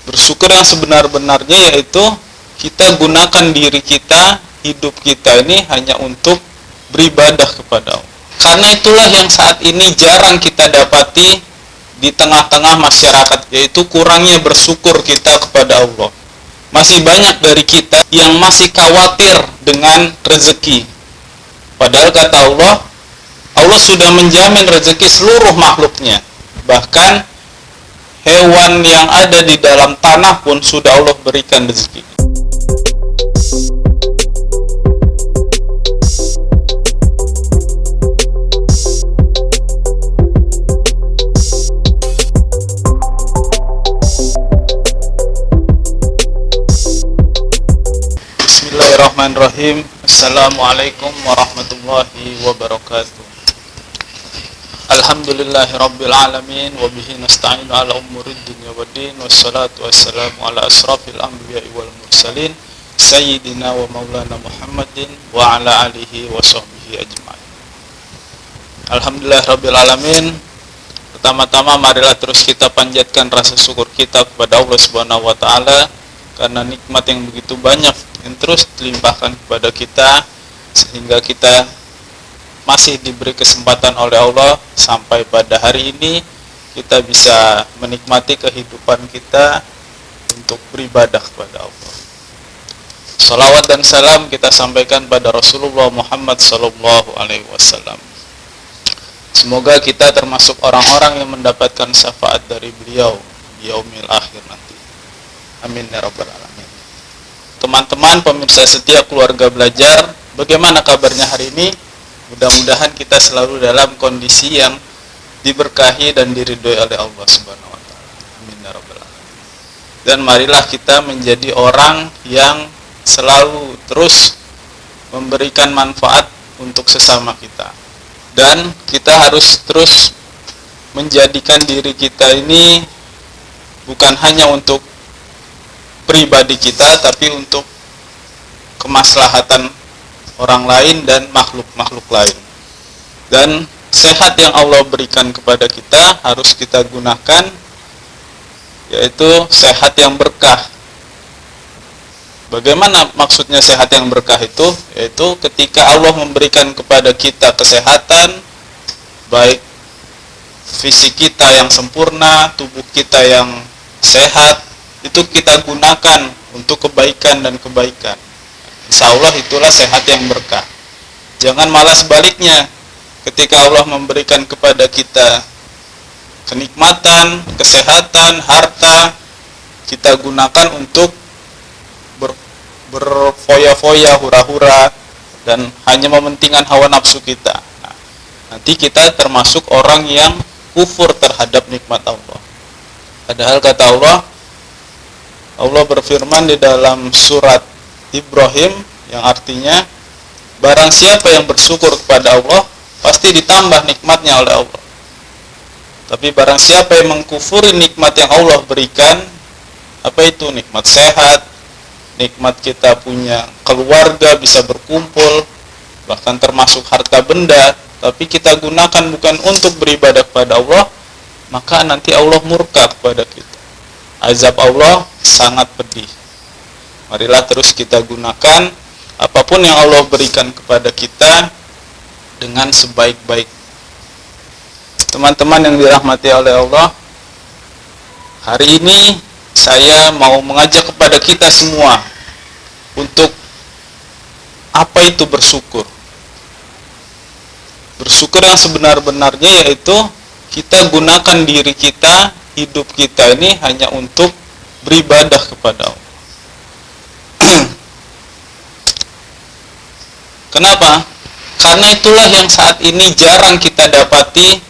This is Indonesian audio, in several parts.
Bersyukur yang sebenar-benarnya yaitu kita gunakan diri kita, hidup kita ini hanya untuk beribadah kepada Allah. Karena itulah yang saat ini jarang kita dapati di tengah-tengah masyarakat, yaitu kurangnya bersyukur kita kepada Allah. Masih banyak dari kita yang masih khawatir dengan rezeki. Padahal kata Allah, Allah sudah menjamin rezeki seluruh makhluknya. Bahkan hewan yang ada di dalam tanah pun sudah Allah berikan rezeki. Bismillahirrahmanirrahim. Assalamualaikum warahmatullahi wabarakatuh. Alhamdulillahirabbil alamin wa bihi nasta'inu ala umurid dunya waddin wassalatu wassalamu ala asrafil anbiya'i wal mursalin sayyidina wa maulana Muhammadin wa ala alihi wa sahbihi ajma'in. Alhamdulillahirabbil alamin. Pertama-tama marilah terus kita panjatkan rasa syukur kita kepada Allah Subhanahu wa taala karena nikmat yang begitu banyak yang terus dilimpahkan kepada kita sehingga kita masih diberi kesempatan oleh Allah sampai pada hari ini kita bisa menikmati kehidupan kita untuk beribadah kepada Allah. Salawat dan salam kita sampaikan pada Rasulullah Muhammad sallallahu alaihi wasallam. Semoga kita termasuk orang-orang yang mendapatkan syafaat dari beliau di yaumil akhir nanti. Amin ya rabbal alamin. Teman-teman pemirsa setia keluarga belajar, bagaimana kabarnya hari ini? Mudah-mudahan kita selalu dalam kondisi yang diberkahi dan diridhoi oleh Allah Subhanahu wa taala. Amin ya rabbal alamin. Dan marilah kita menjadi orang yang selalu terus memberikan manfaat untuk sesama kita. Dan kita harus terus menjadikan diri kita ini bukan hanya untuk pribadi kita tapi untuk kemaslahatan orang lain dan makhluk-makhluk lain. Dan sehat yang Allah berikan kepada kita harus kita gunakan, yaitu sehat yang berkah. Bagaimana maksudnya sehat yang berkah itu? Yaitu ketika Allah memberikan kepada kita kesehatan, baik fisik kita yang sempurna, tubuh kita yang sehat, itu kita gunakan untuk kebaikan dan kebaikan. Insya Allah itulah sehat yang berkah. Jangan malah sebaliknya, ketika Allah memberikan kepada kita kenikmatan, kesehatan, harta, kita gunakan untuk berfoya-foya, hura-hura, dan hanya mementingkan hawa nafsu kita. Nah, nanti kita termasuk orang yang kufur terhadap nikmat Allah. Padahal kata Allah berfirman di dalam surat Ibrahim yang artinya barang siapa yang bersyukur kepada Allah pasti ditambah nikmatnya oleh Allah. Tapi barang siapa yang mengkufuri nikmat yang Allah berikan, apa itu? Nikmat sehat, nikmat kita punya keluarga, bisa berkumpul, bahkan termasuk harta benda, tapi kita gunakan bukan untuk beribadah kepada Allah, maka nanti Allah murka kepada kita. Azab Allah sangat pedih. Marilah terus kita gunakan apapun yang Allah berikan kepada kita dengan sebaik-baik. Teman-teman yang dirahmati oleh Allah, hari ini saya mau mengajak kepada kita semua untuk apa itu bersyukur. Bersyukur yang sebenar-benarnya yaitu kita gunakan diri kita, hidup kita ini hanya untuk beribadah kepada Allah. Kenapa? Karena itulah yang saat ini jarang kita dapati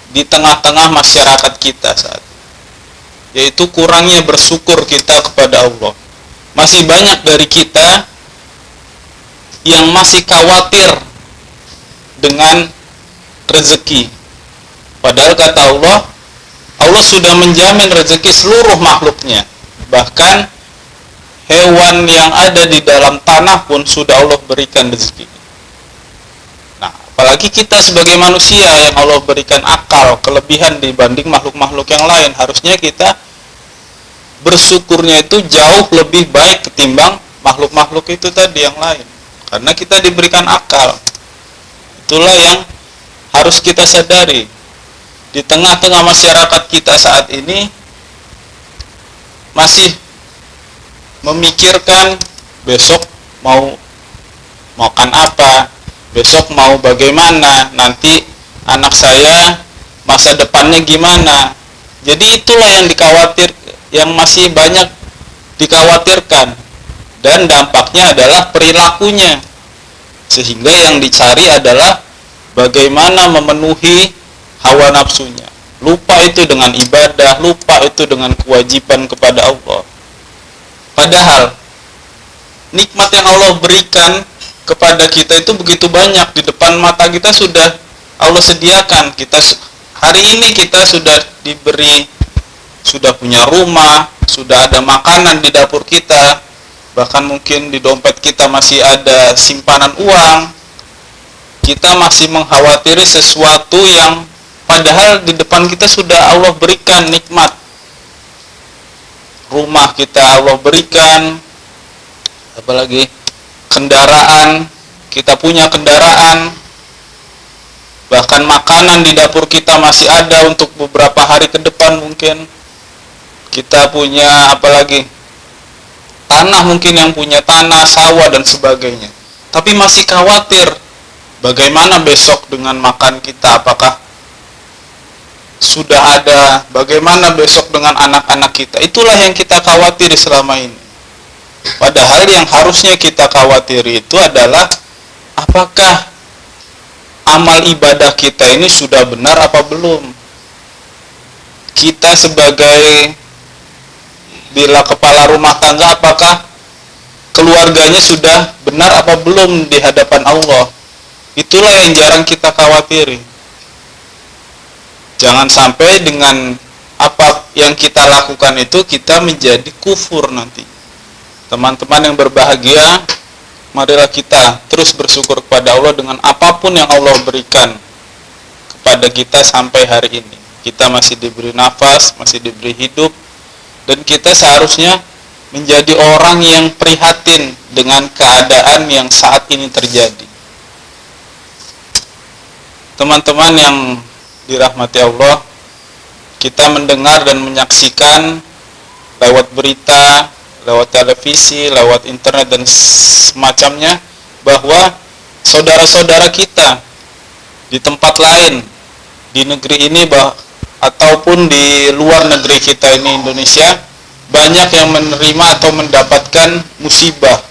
di tengah-tengah masyarakat kita saat ini, yaitu kurangnya bersyukur kita kepada Allah. Masih banyak dari kita yang masih khawatir dengan rezeki. Padahal kata Allah, Allah sudah menjamin rezeki seluruh makhluknya. Bahkan hewan yang ada di dalam tanah pun sudah Allah berikan rezeki. Nah, apalagi kita sebagai manusia yang Allah berikan akal, kelebihan dibanding makhluk-makhluk yang lain, harusnya kita bersyukurnya itu jauh lebih baik ketimbang makhluk-makhluk itu tadi yang lain. Karena kita diberikan akal. Itulah yang harus kita sadari. Di tengah-tengah masyarakat kita saat ini masih memikirkan besok mau makan apa, besok mau bagaimana, nanti anak saya masa depannya gimana. Jadi itulah yang masih banyak dikhawatirkan, dan dampaknya adalah perilakunya. Sehingga yang dicari adalah bagaimana memenuhi hawa nafsunya. Lupa itu dengan ibadah, lupa itu dengan kewajiban kepada Allah. Padahal nikmat yang Allah berikan kepada kita itu begitu banyak, di depan mata kita sudah Allah sediakan. Kita hari ini kita sudah punya rumah, sudah ada makanan di dapur kita, bahkan mungkin di dompet kita masih ada simpanan uang. Kita masih mengkhawatiri sesuatu yang padahal di depan kita sudah Allah berikan nikmat. Rumah kita Allah berikan, apalagi kendaraan, kita punya kendaraan, bahkan makanan di dapur kita masih ada untuk beberapa hari ke depan mungkin. Kita punya apalagi tanah, mungkin yang punya tanah, sawah dan sebagainya. Tapi masih khawatir bagaimana besok dengan makan kita, apakah sudah ada, bagaimana besok dengan anak-anak kita. Itulah yang kita khawatiri selama ini. Padahal yang harusnya kita khawatiri itu adalah apakah amal ibadah kita ini sudah benar apa belum. Kita sebagai bila kepala rumah tangga, apakah keluarganya sudah benar apa belum di hadapan Allah. Itulah yang jarang kita khawatiri. Jangan sampai dengan apa yang kita lakukan itu kita menjadi kufur nanti. Teman-teman yang berbahagia, marilah kita terus bersyukur kepada Allah dengan apapun yang Allah berikan kepada kita sampai hari ini. Kita masih diberi nafas, masih diberi hidup, dan kita seharusnya menjadi orang yang prihatin dengan keadaan yang saat ini terjadi. Teman-teman yang dirahmati Allah, kita mendengar dan menyaksikan lewat berita, lewat televisi, lewat internet dan semacamnya, bahwa saudara-saudara kita di tempat lain, di negeri ini ataupun di luar negeri kita ini Indonesia, banyak yang menerima atau mendapatkan musibah,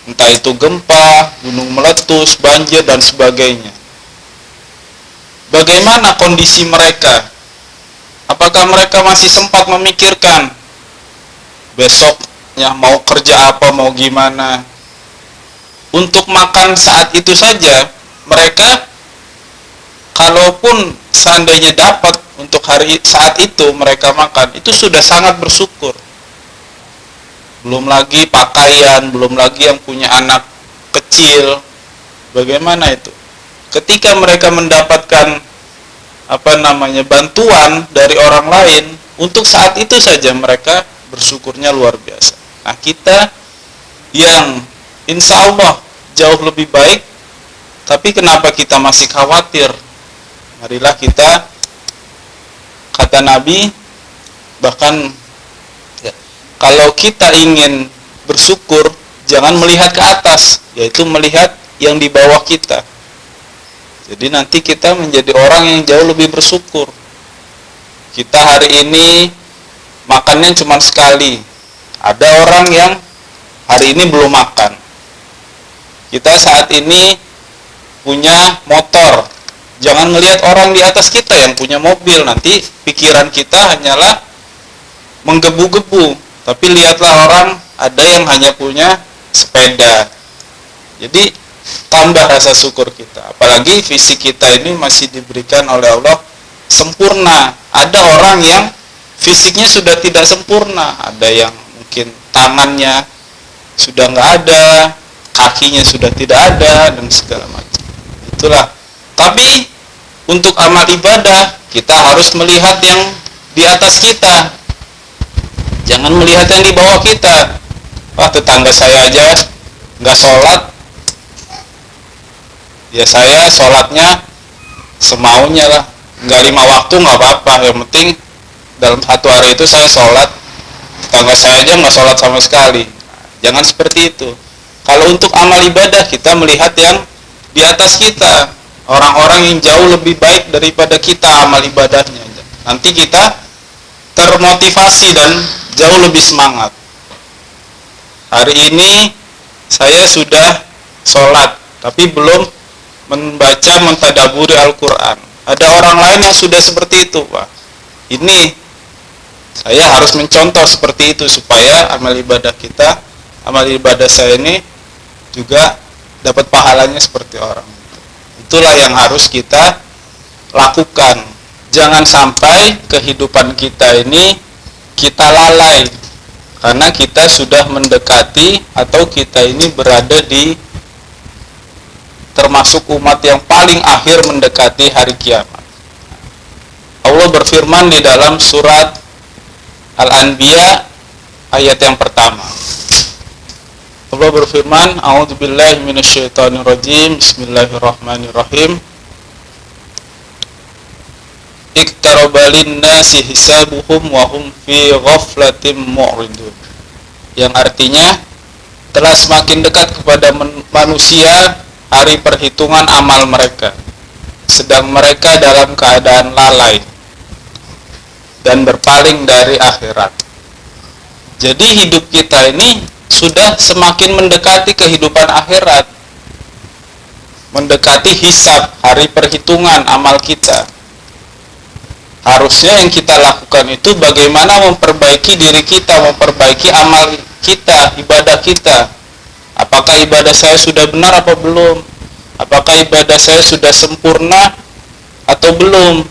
entah itu gempa, gunung meletus, banjir dan sebagainya. Bagaimana kondisi mereka? Apakah mereka masih sempat memikirkan besoknya mau kerja apa, mau gimana? Untuk makan saat itu saja, mereka kalaupun seandainya dapat untuk saat itu mereka makan, itu sudah sangat bersyukur. Belum lagi pakaian, belum lagi yang punya anak kecil. Bagaimana itu? Ketika mereka mendapatkan bantuan dari orang lain, untuk saat itu saja mereka bersyukurnya luar biasa. Nah, kita yang insya Allah jauh lebih baik, tapi kenapa kita masih khawatir? Marilah kita, kata Nabi, bahkan kalau kita ingin bersyukur, jangan melihat ke atas, yaitu melihat yang di bawah kita. Jadi nanti kita menjadi orang yang jauh lebih bersyukur. Kita hari ini makannya cuma sekali. Ada orang yang hari ini belum makan. Kita saat ini punya motor. Jangan ngelihat orang di atas kita yang punya mobil. Nanti pikiran kita hanyalah menggebu-gebu. Tapi lihatlah orang ada yang hanya punya sepeda. Jadi tambah rasa syukur kita. Apalagi fisik kita ini masih diberikan oleh Allah sempurna. Ada orang yang fisiknya sudah tidak sempurna. Ada yang mungkin tangannya sudah nggak ada, kakinya sudah tidak ada, dan segala macam. Itulah. Tapi untuk amal ibadah kita harus melihat yang di atas kita. Jangan melihat yang di bawah kita. Wah, tetangga saya aja nggak sholat, ya saya sholatnya semaunya lah. Nggak 5 waktu nggak apa-apa, yang penting dalam 1 hari itu saya sholat. Tetangga saya aja nggak sholat sama sekali. Jangan seperti itu. Kalau untuk amal ibadah, kita melihat yang di atas kita, orang-orang yang jauh lebih baik daripada kita amal ibadahnya. Nanti kita termotivasi dan jauh lebih semangat. Hari ini saya sudah sholat, tapi belum membaca mentadaburi Al-Quran. Ada orang lain yang sudah seperti itu, Pak. Ini saya harus mencontoh seperti itu supaya amal ibadah kita, amal ibadah saya ini juga dapat pahalanya seperti orang. Itulah yang harus kita lakukan. Jangan sampai kehidupan kita ini kita lalai karena kita sudah mendekati atau kita ini berada di termasuk umat yang paling akhir mendekati hari kiamat. Allah berfirman di dalam surat Al-Anbiya ayat yang pertama. Allah berfirman, A'udzubillahi minasyaitonirrajim, Bismillahirrahmanirrahim. Iqtarabalin nasi hisabuhum wa hum fi ghaflatin mu'ridun. Yang artinya telah semakin dekat kepada manusia hari perhitungan amal mereka, sedang mereka dalam keadaan lalai dan berpaling dari akhirat. Jadi hidup kita ini sudah semakin mendekati kehidupan akhirat, mendekati hisab, hari perhitungan amal kita. Harusnya yang kita lakukan itu bagaimana memperbaiki diri kita, memperbaiki amal kita, ibadah kita. Apakah ibadah saya sudah benar atau belum? Apakah ibadah saya sudah sempurna atau belum?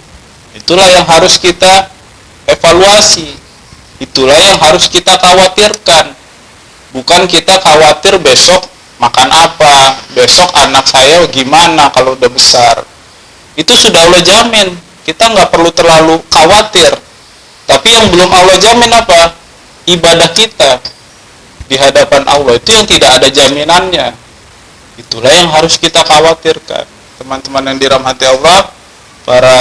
Itulah yang harus kita evaluasi. Itulah yang harus kita khawatirkan. Bukan kita khawatir besok makan apa, besok anak saya gimana kalau udah besar. Itu sudah Allah jamin. Kita nggak perlu terlalu khawatir. Tapi yang belum Allah jamin apa? Ibadah kita di hadapan Allah itu yang tidak ada jaminannya. Itulah yang harus kita khawatirkan. Teman-teman yang dirahmati Allah, para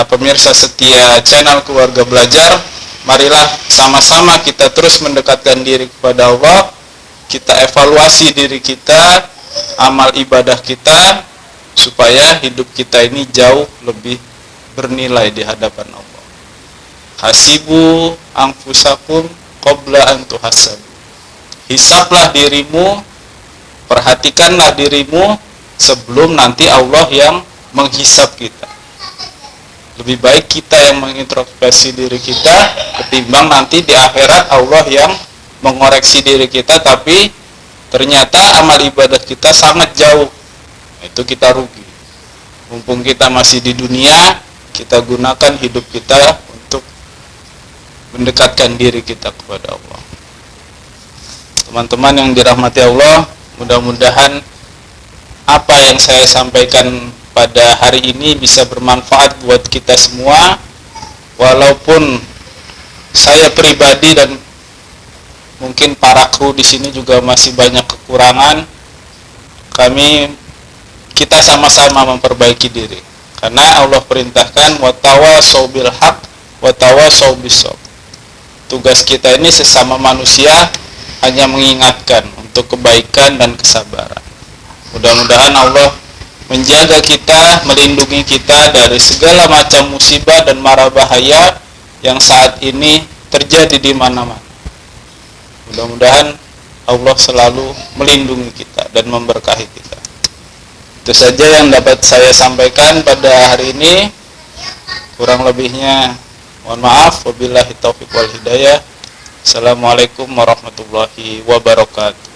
pemirsa setia channel Keluarga Belajar, marilah sama-sama kita terus mendekatkan diri kepada Allah. Kita evaluasi diri kita, amal ibadah kita, supaya hidup kita ini jauh lebih bernilai di hadapan Allah. Hasibu anfusakum qabla an tuhasabu. Hisablah dirimu, perhatikanlah dirimu sebelum nanti Allah yang menghisab kita. Lebih baik kita yang mengintrospeksi diri kita ketimbang nanti di akhirat Allah yang mengoreksi diri kita, tapi ternyata amal ibadah kita sangat jauh. Itu kita rugi. Mumpung kita masih di dunia, kita gunakan hidup kita untuk mendekatkan diri kita kepada Allah. Teman-teman yang dirahmati Allah, mudah-mudahan apa yang saya sampaikan pada hari ini bisa bermanfaat buat kita semua. Walaupun saya pribadi dan mungkin para kru di sini juga masih banyak kekurangan, kita sama-sama memperbaiki diri. Karena Allah perintahkan watawasau bil haq watawasau bis sabr. Tugas kita ini sesama manusia hanya mengingatkan untuk kebaikan dan kesabaran. Mudah-mudahan Allah menjaga kita, melindungi kita dari segala macam musibah dan mara bahaya yang saat ini terjadi di mana-mana. Mudah-mudahan Allah selalu melindungi kita dan memberkahi kita. Itu saja yang dapat saya sampaikan pada hari ini. Kurang lebihnya mohon maaf. Wabillahi taufiq wal hidayah. Assalamualaikum warahmatullahi wabarakatuh.